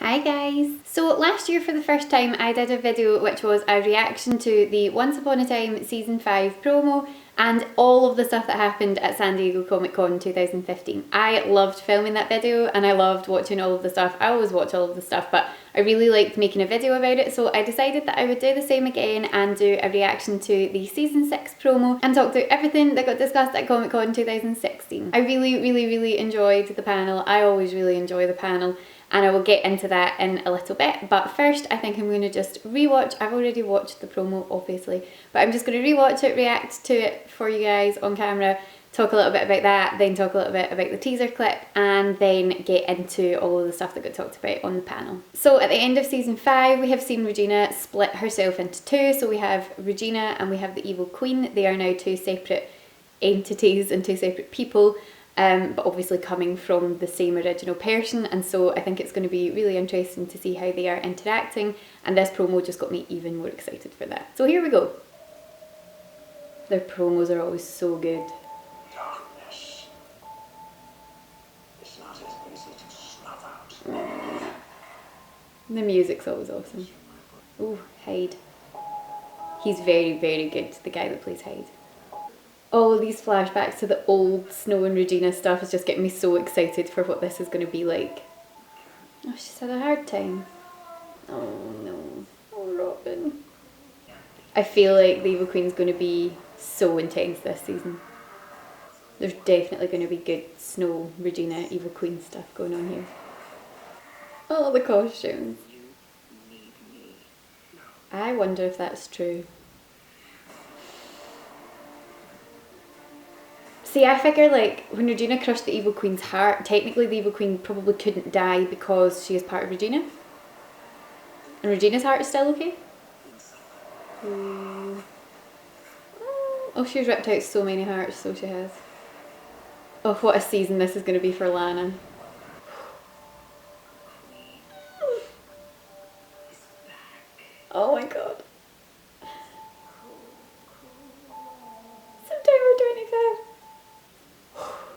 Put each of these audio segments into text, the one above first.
Hi guys! So last year for the first time I did a video which was a reaction to the Once Upon a Time Season 5 promo and all of the stuff that happened at San Diego Comic Con 2015. I loved filming that video and I loved watching all of the stuff. I always watch all of the stuff, but I really liked making a video about it, so I decided that I would do the same again and do a reaction to the Season 6 promo and talk through everything that got discussed at Comic Con 2016. I really enjoyed the panel. I always really enjoy the panel, and I will get into that in a little bit, but first I think I'm going to just rewatch. I've already watched the promo obviously, but I'm just going to rewatch it, react to it for you guys on camera, talk a little bit about that, then talk a little bit about the teaser clip, and then get into all of the stuff that got talked about on the panel. So at the end of season 5 we have seen Regina split herself into two, so we have Regina and we have the Evil Queen. They are now two separate entities and two separate people. But obviously coming from the same original person, and so I think it's going to be really interesting to see how they are interacting, and this promo just got me even more excited for that. So here we go. Their promos are always so good. Darkness is not as easy to snuff out. The music's always awesome. Ooh, Hyde. He's very good, the guy that plays Hyde. All of these flashbacks to the old Snow and Regina stuff is just getting me so excited for what this is going to be like. Oh, she's had a hard time. Oh no. Oh, Robin. I feel like the Evil Queen's going to be so intense this season. There's definitely going to be good Snow, Regina, Evil Queen stuff going on here. Oh, the costumes. I wonder if that's true. See, I figure like when Regina crushed the Evil Queen's heart, technically the Evil Queen probably couldn't die because she is part of Regina. And Regina's heart is still okay? Oh, she's ripped out so many hearts, so she has. Oh, what a season this is going to be for Lana. Oh my god. September 25th.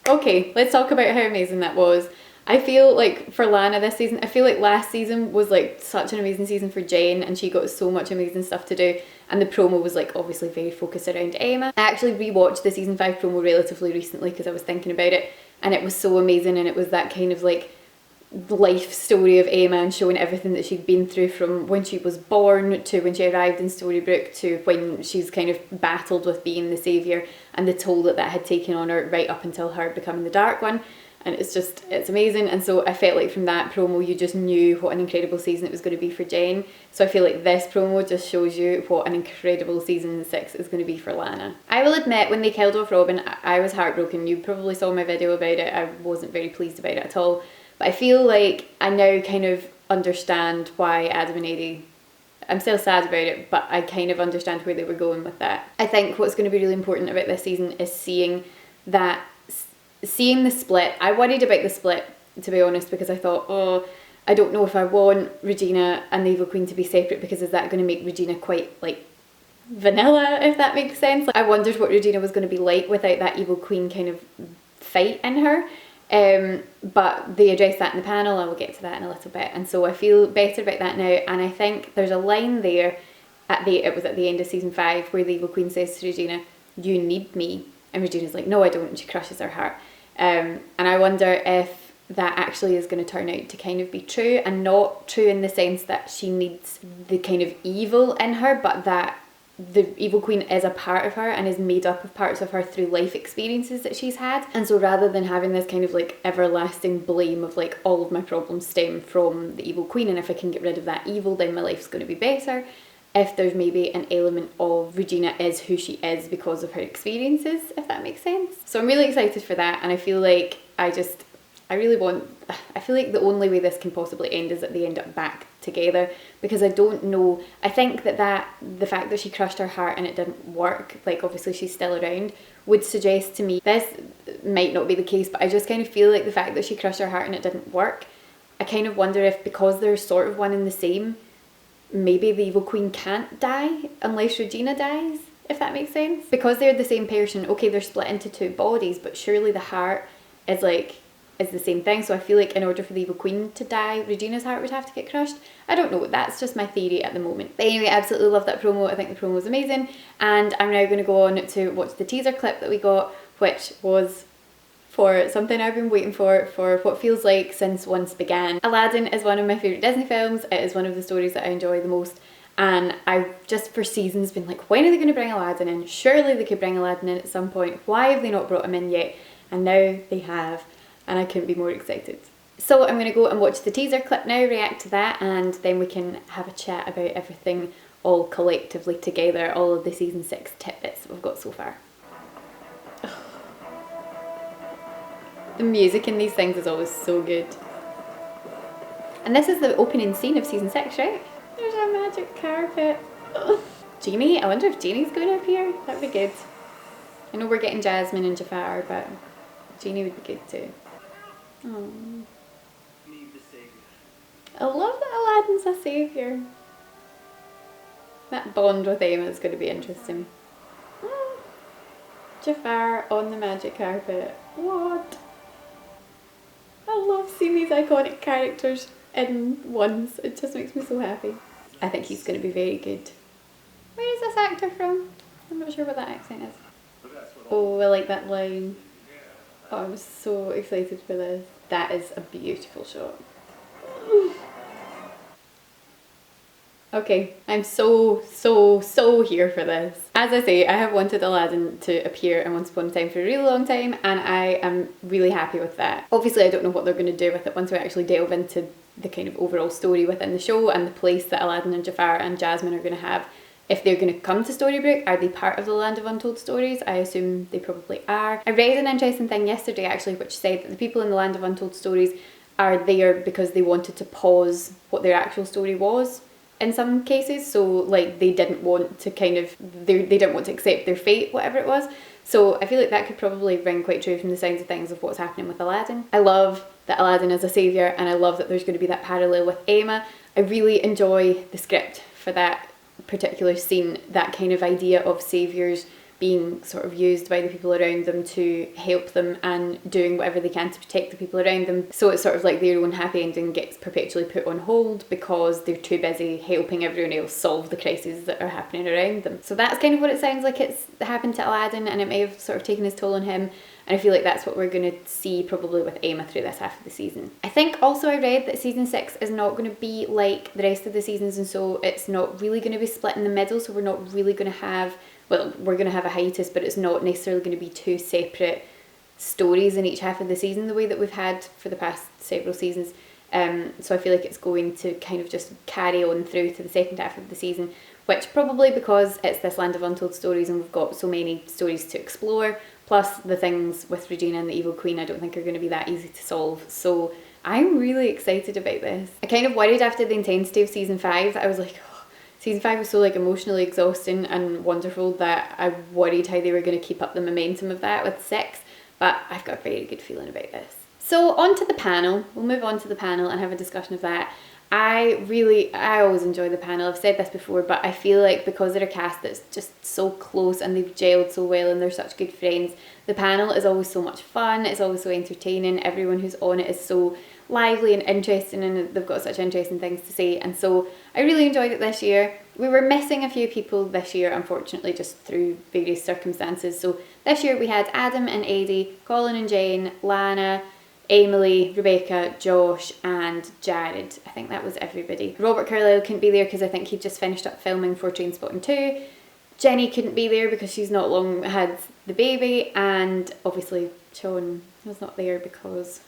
Okay, let's talk about how amazing that was. I feel like for Lana this season, I feel like last season was like such an amazing season for Jen, and she got so much amazing stuff to do, and the promo was like obviously very focused around Emma. I actually rewatched the season 5 promo relatively recently because I was thinking about it, and it was so amazing, and it was that kind of like life story of Emma and showing everything that she'd been through from when she was born to when she arrived in Storybrooke to when she's kind of battled with being the saviour and the toll that that had taken on her right up until her becoming the Dark One. And it's amazing, and so I felt like from that promo you just knew what an incredible season it was going to be for Jen. So I feel like this promo just shows you what an incredible season 6 is going to be for Lana. I will admit, when they killed off Robin, I was heartbroken. You probably saw my video about it. I wasn't very pleased about it at all. But I feel like I now kind of understand why Adam and Eddie, I'm still sad about it, but I kind of understand where they were going with that. I think what's going to be really important about this season is seeing the split. I worried about the split, to be honest, because I thought, oh, I don't know if I want Regina and the Evil Queen to be separate, because is that going to make Regina quite like vanilla, if that makes sense? Like, I wondered what Regina was going to be like without that Evil Queen kind of fight in her. But they addressed that in the panel. I will get to that in a little bit, and so I feel better about that now. And I think there's a line there it was at the end of season 5 where the Evil Queen says to Regina, "You need me," and Regina's like, "No, I don't," and she crushes her heart. And I wonder if that actually is going to turn out to kind of be true, and not true in the sense that she needs the kind of evil in her, but that the Evil Queen is a part of her and is made up of parts of her through life experiences that she's had. And so rather than having this kind of like everlasting blame of like all of my problems stem from the Evil Queen, and if I can get rid of that evil then my life's going to be better, if there's maybe an element of Regina is who she is because of her experiences, if that makes sense. So I'm really excited for that, and I feel like I feel like the only way this can possibly end is that they end up back together, because I don't know, I think that the fact that she crushed her heart and it didn't work, like obviously she's still around, would suggest to me, this might not be the case, but I just kind of feel like the fact that she crushed her heart and it didn't work, I kind of wonder if because they're sort of one and the same, maybe the Evil Queen can't die unless Regina dies, if that makes sense. Because they're the same person, okay, they're split into two bodies, but surely the heart is like is the same thing. So I feel like in order for the evil queen to die, Regina's heart would have to get crushed. I don't know, that's just my theory at the moment. But anyway, I absolutely love that promo. I think the promo was amazing. And I'm now going to go on to watch the teaser clip that we got, which was for something I've been waiting for what feels like since Once Began. Aladdin is one of my favourite Disney films. It is one of the stories that I enjoy the most. And I've just for seasons been like, when are they going to bring Aladdin in? Surely they could bring Aladdin in at some point. Why have they not brought him in yet? And now they have, and I couldn't be more excited. So I'm going to go and watch the teaser clip now, react to that, and then we can have a chat about everything all collectively together, all of the season 6 tidbits that we've got so far. The music in these things is always so good. And this is the opening scene of season 6, right? There's a magic carpet. Ugh. Genie? I wonder if Genie's going to appear. That'd be good. I know we're getting Jasmine and Jafar, but Genie would be good too. Oh. I love that Aladdin's a saviour. That bond with Emma is going to be interesting. Jafar on the magic carpet. What? I love seeing these iconic characters in ones. It just makes me so happy. I think he's going to be very good. Where is this actor from? I'm not sure what that accent is. Oh, I like that line. Oh, I'm so excited for this. That is a beautiful shot. Okay, I'm so here for this. As I say, I have wanted Aladdin to appear in Once Upon a Time for a really long time, and I am really happy with that. Obviously, I don't know what they're going to do with it once we actually delve into the kind of overall story within the show and the place that Aladdin and Jafar and Jasmine are going to have. If they're going to come to Storybrooke, are they part of the Land of Untold Stories? I assume they probably are. I read an interesting thing yesterday actually, which said that the people in the Land of Untold Stories are there because they wanted to pause what their actual story was in some cases. So like they didn't want to they didn't want to accept their fate, whatever it was. So I feel like that could probably ring quite true from the sounds of things of what's happening with Aladdin. I love that Aladdin is a saviour, and I love that there's going to be that parallel with Emma. I really enjoy the script for that particular scene, that kind of idea of saviours being sort of used by the people around them to help them and doing whatever they can to protect the people around them. So it's sort of like their own happy ending gets perpetually put on hold because they're too busy helping everyone else solve the crises that are happening around them. So that's kind of what it sounds like it's happened to Aladdin, and it may have sort of taken its toll on him. And I feel like that's what we're going to see probably with Emma through this half of the season. I think also I read that season 6 is not going to be like the rest of the seasons, and so it's not really going to be split in the middle, so we're not really going to have, well, we're going to have a hiatus, but it's not necessarily going to be two separate stories in each half of the season the way that we've had for the past several seasons. So I feel like it's going to kind of just carry on through to the second half of the season, which probably because it's this Land of Untold Stories and we've got so many stories to explore, plus the things with Regina and the Evil Queen I don't think are going to be that easy to solve. So I'm really excited about this. I kind of worried after the intensity of season 5 that I was like, oh, season 5 was so like emotionally exhausting and wonderful that I worried how they were going to keep up the momentum of that with 6, but I've got a very good feeling about this. So on to the panel. We'll move on to the panel and have a discussion of that. I always enjoy the panel. I've said this before, but I feel like because they're a cast that's just so close and they've gelled so well and they're such good friends, the panel is always so much fun. It's always so entertaining. Everyone who's on it is so lively and interesting, and they've got such interesting things to say. And so I really enjoyed it this year. We were missing a few people this year, unfortunately, just through various circumstances. So this year we had Adam and Eddie, Colin and Jane, Lana, Emily, Rebecca, Josh and Jared. I think that was everybody. Robert Carlyle couldn't be there because I think he'd just finished up filming for Trainspotting 2. Jenny couldn't be there because she's not long had the baby, and obviously Sean was not there because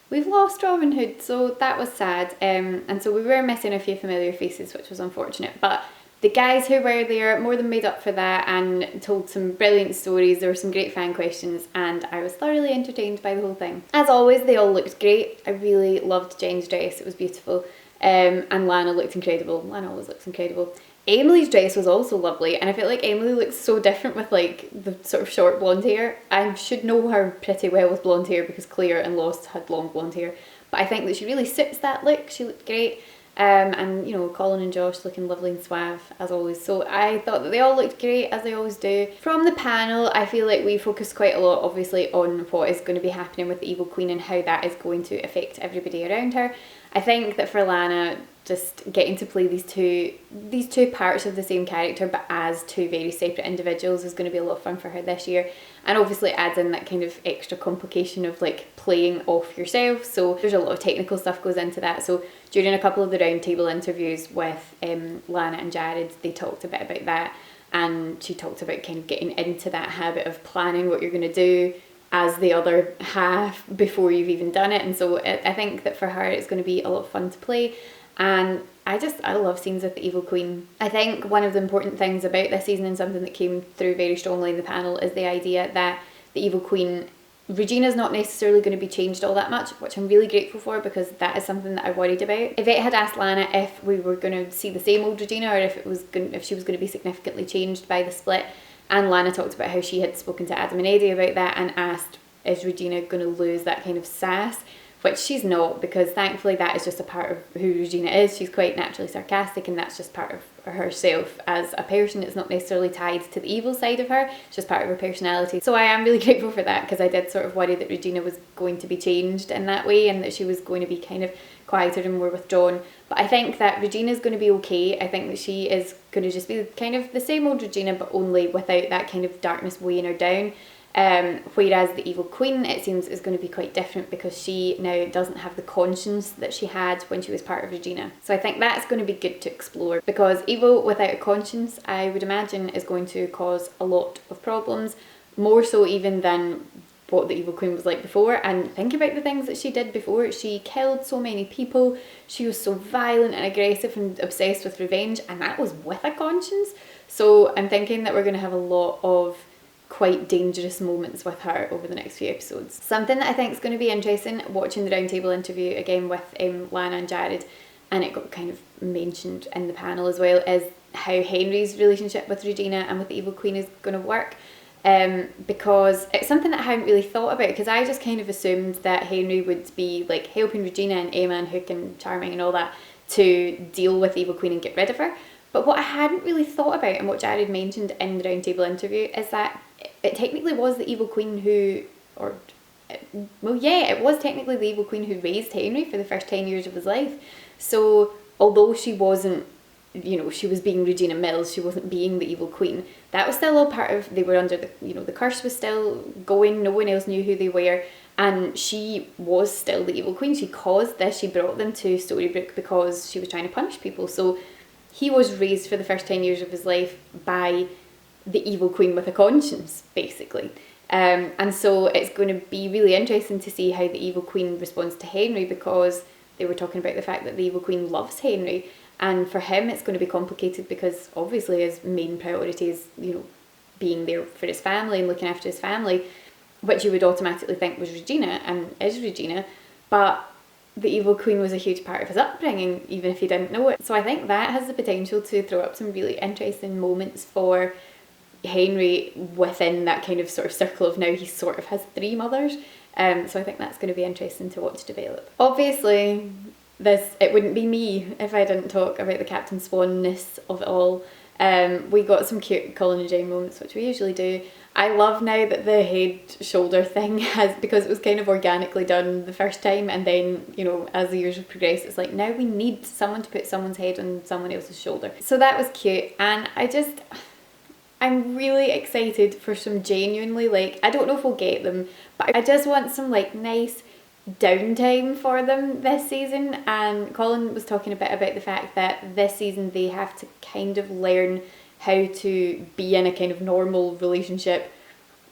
we've lost Robin Hood, so that was sad. And so we were missing a few familiar faces, which was unfortunate, but the guys who were there more than made up for that and told some brilliant stories. There were some great fan questions and I was thoroughly entertained by the whole thing. As always, they all looked great. I really loved Jen's dress, it was beautiful. And Lana looked incredible. Lana always looks incredible. Emily's dress was also lovely, and I feel like Emily looks so different with like the sort of short blonde hair. I should know her pretty well with blonde hair because Claire in Lost had long blonde hair, but I think that she really suits that look. She looked great. And you know, Colin and Josh looking lovely and suave as always. So I thought that they all looked great, as they always do. From the panel, I feel like we focused quite a lot obviously on what is going to be happening with the Evil Queen and how that is going to affect everybody around her. I think that for Lana, just getting to play these two parts of the same character but as two very separate individuals is going to be a lot of fun for her this year, and obviously adds in that kind of extra complication of like playing off yourself. So there's a lot of technical stuff goes into that. So during a couple of the roundtable interviews with Lana and Jared, they talked a bit about that, and she talked about kind of getting into that habit of planning what you're going to do as the other half before you've even done it. And so I think that for her it's going to be a lot of fun to play. And I love scenes with the Evil Queen. I think one of the important things about this season, and something that came through very strongly in the panel, is the idea that the Evil Queen, Regina's not necessarily going to be changed all that much, which I'm really grateful for, because that is something that I worried about. Yvette had asked Lana if we were going to see the same old Regina, or if she was going to be significantly changed by the split. And Lana talked about how she had spoken to Adam and Eddie about that and asked, is Regina going to lose that kind of sass? Which she's not, because thankfully that is just a part of who Regina is. She's quite naturally sarcastic, and that's just part of herself as a person. It's not necessarily tied to the evil side of her, it's just part of her personality. So I am really grateful for that, because I did sort of worry that Regina was going to be changed in that way, and that she was going to be kind of quieter and more withdrawn. But I think that Regina's going to be okay. I think that she is going to just be kind of the same old Regina, but only without that kind of darkness weighing her down. Whereas the Evil Queen, it seems, is going to be quite different, because she now doesn't have the conscience that she had when she was part of Regina. So I think that's going to be good to explore, because evil without a conscience, I would imagine, is going to cause a lot of problems, more so even than what the Evil Queen was like before. And think about the things that she did before. She killed so many people, she was so violent and aggressive and obsessed with revenge, and that was with a conscience. So I'm thinking that we're going to have a lot of quite dangerous moments with her over the next few episodes. Something that I think is going to be interesting, watching the roundtable interview again with Lana and Jared, and it got kind of mentioned in the panel as well, is how Henry's relationship with Regina and with the Evil Queen is going to work. Because it's something that I hadn't really thought about, because I just kind of assumed that Henry would be like helping Regina and Emma and Hook and Charming and all that to deal with the Evil Queen and get rid of her. But what I hadn't really thought about, and what Jared mentioned in the roundtable interview, is that it technically was the Evil Queen who, it was technically the Evil Queen who raised Henry for the first 10 years of his life. So although she wasn't, she was being Regina Mills, she wasn't being the Evil Queen, that was still all part of, they were under the, the curse was still going, no one else knew who they were, and she was still the Evil Queen. She caused this, she brought them to Storybrooke because she was trying to punish people. So he was raised for the first 10 years of his life by the Evil Queen with a conscience, basically. And so it's going to be really interesting to see how the Evil Queen responds to Henry, because they were talking about the fact that the Evil Queen loves Henry, and for him it's going to be complicated, because obviously his main priority is, being there for his family and looking after his family, which you would automatically think was Regina and is Regina, but the Evil Queen was a huge part of his upbringing, even if he didn't know it. So I think that has the potential to throw up some really interesting moments for Henry within that kind of sort of circle of now he sort of has three mothers. So I think that's going to be interesting to watch develop. Obviously, it wouldn't be me if I didn't talk about the Captain Swan-ness of it all. We got some cute Colin and Jane moments, which we usually do. I love now that the head shoulder thing has, because it was kind of organically done the first time, and then, as the years have progressed, it's like now we need someone to put someone's head on someone else's shoulder. So that was cute, and I'm really excited for some genuinely, I don't know if we'll get them, but I just want some nice downtime for them this season. And Colin was talking a bit about the fact that this season they have to kind of learn how to be in a kind of normal relationship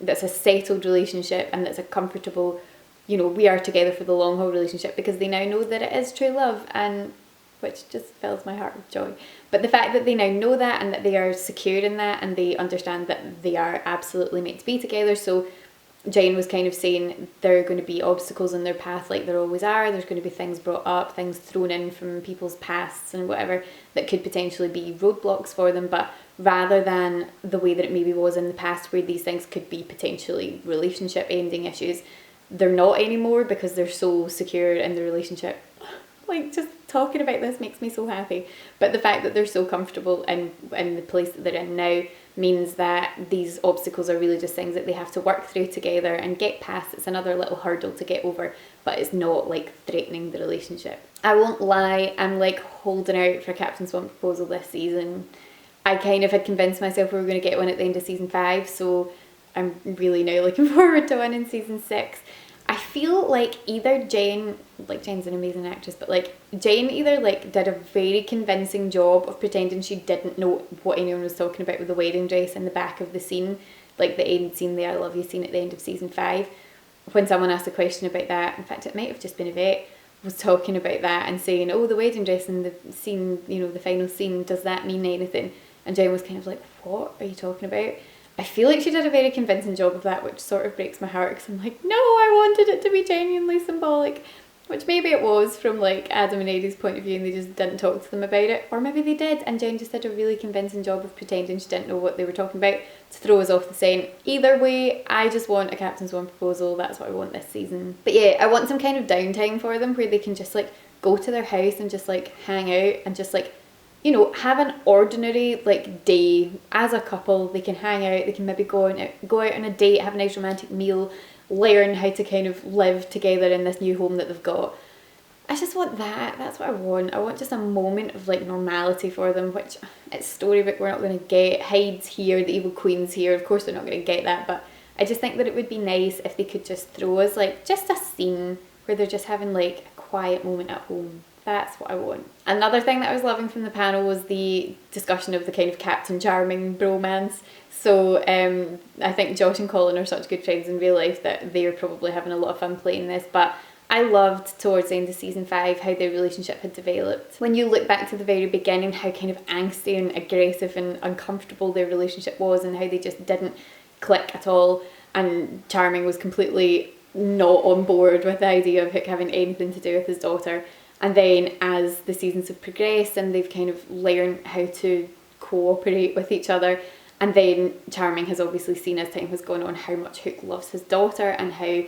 that's a settled relationship and that's a comfortable, we are together for the long haul relationship, because they now know that it is true love, and which just fills my heart with joy. But the fact that they now know that, and that they are secure in that, and they understand that they are absolutely meant to be together. So Jane was kind of saying there are going to be obstacles in their path, like there always are. There's going to be things brought up, things thrown in from people's pasts and whatever, that could potentially be roadblocks for them. But rather than the way that it maybe was in the past, where these things could be potentially relationship ending issues, they're not anymore, because they're so secure in the relationship. Like, just talking about this makes me so happy. But the fact that they're so comfortable in the place that they're in now means that these obstacles are really just things that they have to work through together and get past. It's another little hurdle to get over, but it's not like threatening the relationship. I won't lie, I'm like holding out for a Captain Swan proposal this season. I kind of had convinced myself we were going to get one at the end of season 5, so I'm really now looking forward to one in season 6. I feel like either Jane, like Jane's an amazing actress, but like Jane either like did a very convincing job of pretending she didn't know what anyone was talking about with the wedding dress in the back of the scene, like the end scene, the I love you scene at the end of season 5. When someone asked a question about that, in fact it might have just been Yvette, was talking about that and saying, oh, the wedding dress in the scene, you know, the final scene, does that mean anything? And Jane was kind of like, what are you talking about? I feel like she did a very convincing job of that, which sort of breaks my heart because I'm like, no, I wanted it to be genuinely symbolic, which maybe it was from like Adam and Eddie's point of view and they just didn't talk to them about it, or maybe they did and Jane just did a really convincing job of pretending she didn't know what they were talking about to throw us off the scent. Either way, I just want a Captain Swan proposal. That's what I want this season. But yeah, I want some kind of downtime for them where they can just like go to their house and just like hang out and just like, you know, have an ordinary like day as a couple. They can hang out, they can maybe go out on a date, have a nice romantic meal, learn how to kind of live together in this new home that they've got. I just want that. That's what I want. I want just a moment of like normality for them, which it's storybook, we're not going to get. Hyde's here, the evil queen's here, of course they're not going to get that, but I just think that it would be nice if they could just throw us like just a scene where they're just having like a quiet moment at home. That's what I want. Another thing that I was loving from the panel was the discussion of the kind of Captain Charming bromance. So I think Josh and Colin are such good friends in real life that they're probably having a lot of fun playing this, but I loved towards the end of season 5 how their relationship had developed. When you look back to the very beginning, how kind of angsty and aggressive and uncomfortable their relationship was and how they just didn't click at all, and Charming was completely not on board with the idea of Hook having anything to do with his daughter. And then as the seasons have progressed and they've kind of learned how to cooperate with each other, and then Charming has obviously seen as time has gone on how much Hook loves his daughter and how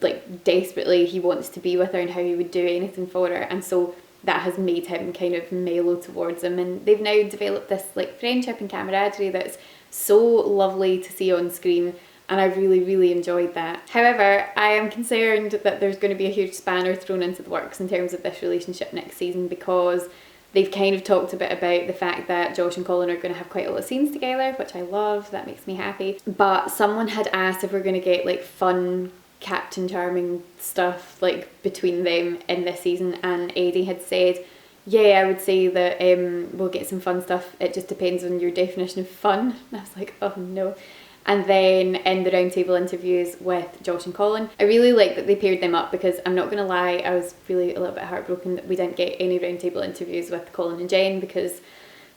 like desperately he wants to be with her and how he would do anything for her, and so that has made him kind of mellow towards him, and they've now developed this like friendship and camaraderie that's so lovely to see on screen. And I really enjoyed that. However, I am concerned that there's going to be a huge spanner thrown into the works in terms of this relationship next season, because they've kind of talked a bit about the fact that Josh and Colin are going to have quite a lot of scenes together, which I love, that makes me happy. But someone had asked if we're going to get like fun Captain Charming stuff like between them in this season, and Eddie had said, yeah, I would say that we'll get some fun stuff, it just depends on your definition of fun. And I was like, oh no. And then in the roundtable interviews with Josh and Colin, I really like that they paired them up, because I'm not going to lie, I was really a little bit heartbroken that we didn't get any roundtable interviews with Colin and Jen, because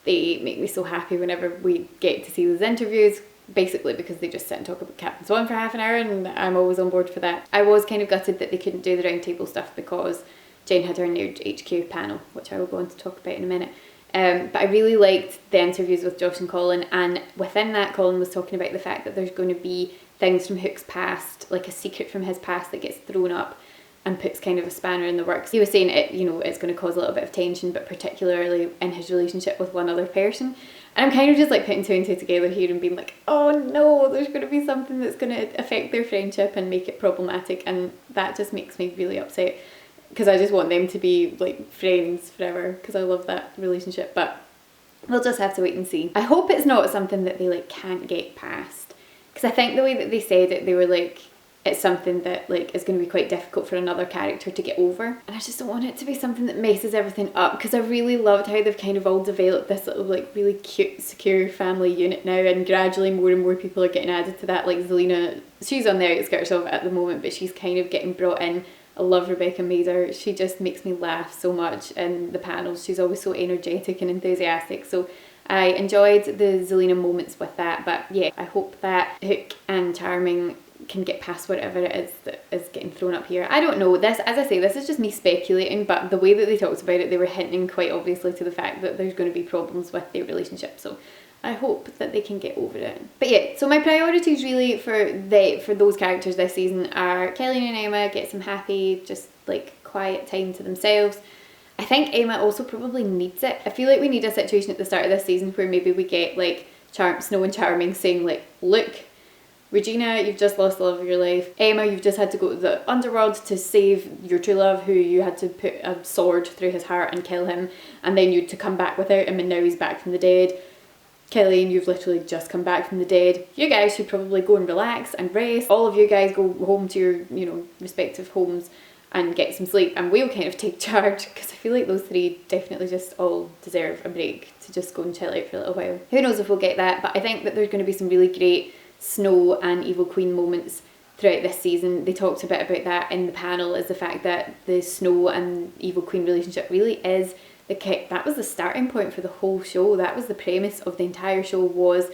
they make me so happy whenever we get to see those interviews, basically because they just sit and talk about Captain Swan for half an hour and I'm always on board for that. I was kind of gutted that they couldn't do the roundtable stuff because Jen had her Nerd HQ panel, which I will go on to talk about in a minute. But I really liked the interviews with Josh and Colin, and within that Colin was talking about the fact that there's going to be things from Hook's past, like a secret from his past that gets thrown up and puts kind of a spanner in the works. He was saying it, you know, it's going to cause a little bit of tension, but particularly in his relationship with one other person. And I'm kind of just like putting two and two together here and being like, oh no, there's going to be something that's going to affect their friendship and make it problematic, and that just makes me really upset, because I just want them to be like friends forever, because I love that relationship. But we'll just have to wait and see. I hope it's not something that they like can't get past, because I think the way that they said it, they were like, it's something that like is going to be quite difficult for another character to get over, and I just don't want it to be something that messes everything up, because I really loved how they've kind of all developed this little like really cute secure family unit now, and gradually more and more people are getting added to that. Like Zelina, she's on the outskirts of it at the moment, but she's kind of getting brought in. I love Rebecca Mader. She just makes me laugh so much in the panels. She's always so energetic and enthusiastic. So I enjoyed the Zelina moments with that. But yeah, I hope that Hook and Charming can get past whatever it is that is getting thrown up here. I don't know. This, as I say, this is just me speculating, but the way that they talked about it, they were hinting quite obviously to the fact that there's going to be problems with their relationship. So I hope that they can get over it. But yeah, so my priorities really for those characters this season are Kelly and Emma get some happy, just like quiet time to themselves. I think Emma also probably needs it. I feel like we need a situation at the start of this season where maybe we get like Snow and Charming saying like, look, Regina, you've just lost the love of your life. Emma, you've just had to go to the underworld to save your true love, who you had to put a sword through his heart and kill him, and then you had to come back without him, and now he's back from the dead. Kelly, you've literally just come back from the dead. You guys should probably go and relax and rest. All of you guys go home to your, you know, respective homes and get some sleep, and we'll kind of take charge, because I feel like those three definitely just all deserve a break to just go and chill out for a little while. Who knows if we'll get that, but I think that there's going to be some really great Snow and Evil Queen moments throughout this season. They talked a bit about that in the panel, is the fact that the Snow and Evil Queen relationship really is that was the starting point for the whole show. That was the premise of the entire show, was,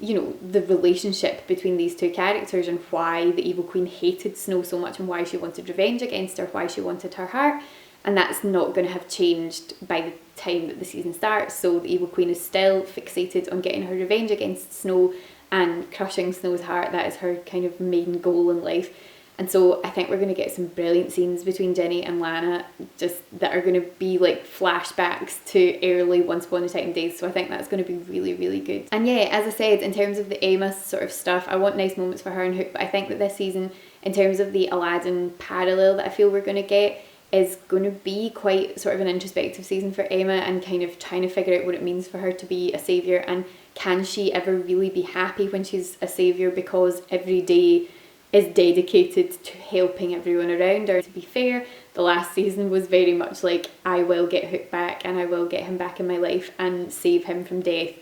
you know, the relationship between these two characters, and why the Evil Queen hated Snow so much, and why she wanted revenge against her, why she wanted her heart. And that's not going to have changed by the time that the season starts. So the Evil Queen is still fixated on getting her revenge against Snow and crushing Snow's heart. That is her kind of main goal in life. And so I think we're going to get some brilliant scenes between Ginny and Lana, just that are going to be like flashbacks to early Once Upon a Time days. So I think that's going to be really, really good. And yeah, as I said, in terms of the Emma sort of stuff, I want nice moments for her and Hook, but I think that this season, in terms of the Aladdin parallel that I feel we're going to get, is going to be quite sort of an introspective season for Emma, and kind of trying to figure out what it means for her to be a saviour, and can she ever really be happy when she's a saviour, because every day is dedicated to helping everyone around her. To be fair, the last season was very much like, I will get Hook back and I will get him back in my life and save him from death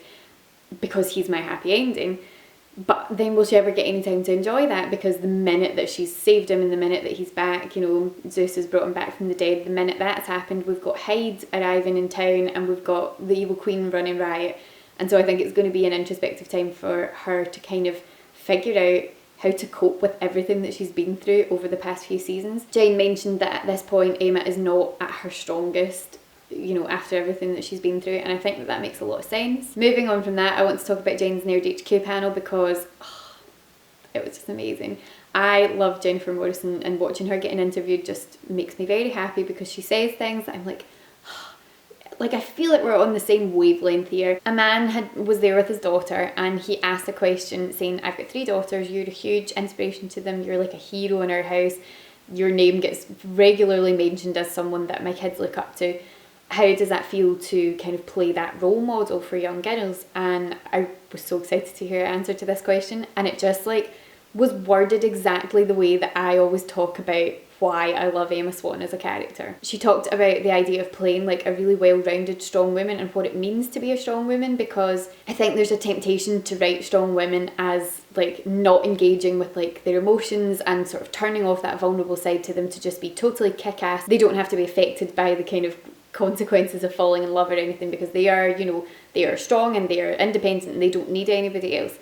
because he's my happy ending. But then will she ever get any time to enjoy that? Because the minute that she's saved him and the minute that he's back, you know, Zeus has brought him back from the dead, the minute that's happened, we've got Hyde arriving in town and we've got the Evil Queen running riot. And so I think it's going to be an introspective time for her to kind of figure out how to cope with everything that she's been through over the past few seasons. Jane mentioned that at this point Emma is not at her strongest, you know, after everything that she's been through, and I think that that makes a lot of sense. Moving on from that, I want to talk about Jane's Nerd HQ panel, because it was just amazing. I love Jennifer Morrison, and watching her getting interviewed just makes me very happy, because she says things that I'm like I feel like we're on the same wavelength here. A man was there with his daughter, and he asked a question saying, I've got 3 daughters, you're a huge inspiration to them, you're like a hero in our house, your name gets regularly mentioned as someone that my kids look up to. How does that feel to kind of play that role model for young girls? And I was so excited to hear her answer to this question, and it just like was worded exactly the way that I always talk about why I love Emma Swan as a character. She talked about the idea of playing like a really well-rounded strong woman and what it means to be a strong woman, because I think there's a temptation to write strong women as like not engaging with like their emotions and sort of turning off that vulnerable side to them, to just be totally kick-ass. They don't have to be affected by the kind of consequences of falling in love or anything, because they are, you know, they are strong and they are independent and they don't need anybody else.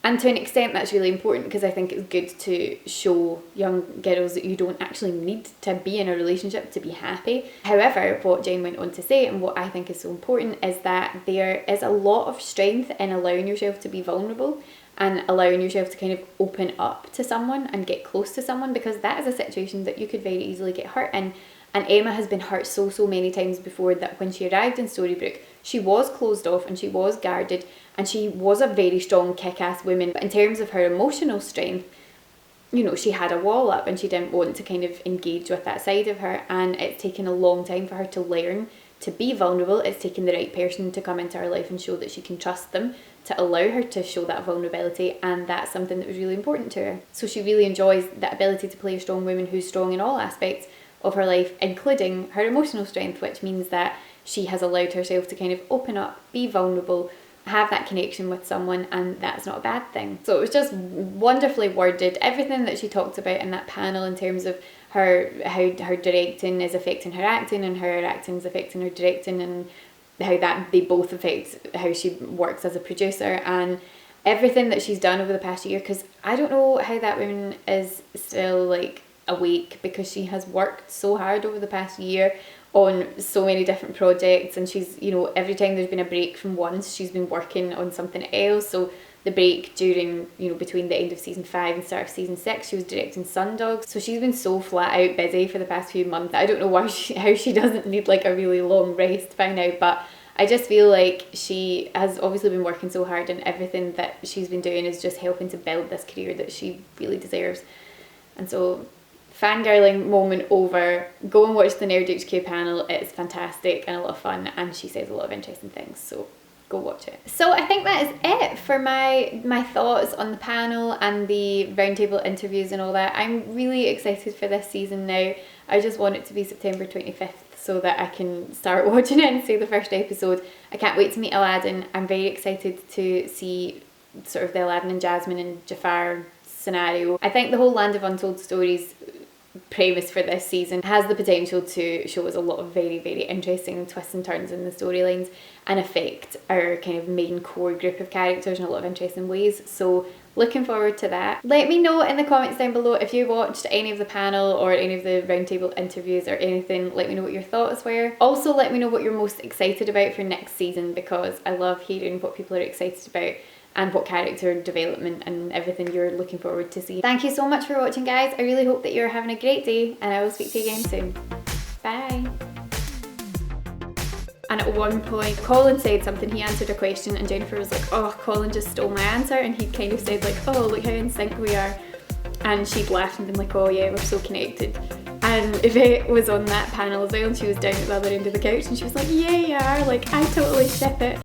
And to an extent that's really important, because I think it's good to show young girls that you don't actually need to be in a relationship to be happy. However, what Jen went on to say, and what I think is so important, is that there is a lot of strength in allowing yourself to be vulnerable and allowing yourself to kind of open up to someone and get close to someone, because that is a situation that you could very easily get hurt in. And Emma has been hurt so many times before, that when she arrived in Storybrooke, she was closed off and she was guarded, and she was a very strong kick-ass woman. But in terms of her emotional strength, you know, she had a wall up and she didn't want to kind of engage with that side of her. And it's taken a long time for her to learn to be vulnerable. It's taken the right person to come into her life and show that she can trust them, to allow her to show that vulnerability, and that's something that was really important to her. So she really enjoys that ability to play a strong woman who's strong in all aspects of her life, including her emotional strength, which means that she has allowed herself to kind of open up, be vulnerable, have that connection with someone, and that's not a bad thing. So it was just wonderfully worded, everything that she talked about in that panel in terms of her, how her directing is affecting her acting, and her acting is affecting her directing, and how that they both affect how she works as a producer, and everything that she's done over the past year. Because I don't know how that woman is still like awake, because she has worked so hard over the past year on so many different projects, and she's, you know, every time there's been a break from one, she's been working on something else. So the break during, between the end of season 5 and start of season 6. She was directing Sundogs, so she's been so flat out busy for the past few months. I don't know how she doesn't need like a really long rest by now, but I just feel like she has obviously been working so hard, and everything that she's been doing is just helping to build this career that she really deserves. And so, fangirling moment over. Go and watch the Nerd HQ panel. It's fantastic and a lot of fun, and she says a lot of interesting things, so go watch it. So I think that is it for my thoughts on the panel and the roundtable interviews and all that. I'm really excited for this season now. I just want it to be September 25th so that I can start watching it and see the first episode. I can't wait to meet Aladdin. I'm very excited to see sort of the Aladdin and Jasmine and Jafar scenario. I think the whole Land of Untold Stories premise for this season has the potential to show us a lot of very, very interesting twists and turns in the storylines and affect our kind of main core group of characters in a lot of interesting ways. So looking forward to that. Let me know in the comments down below if you watched any of the panel or any of the roundtable interviews or anything. Let me know what your thoughts were. Also let me know what you're most excited about for next season, because I love hearing what people are excited about and what character development and everything you're looking forward to see. Thank you so much for watching, guys. I really hope that you're having a great day, and I will speak to you again soon. Bye. And at one point, Colin said something, he answered a question, and Jennifer was like, oh, Colin just stole my answer, and he kind of said like, oh, look how in sync we are. And she'd laughed and been like, oh yeah, we're so connected. And Yvette was on that panel as well, and she was down at the other end of the couch, and she was like, yeah, you are, like, I totally ship it.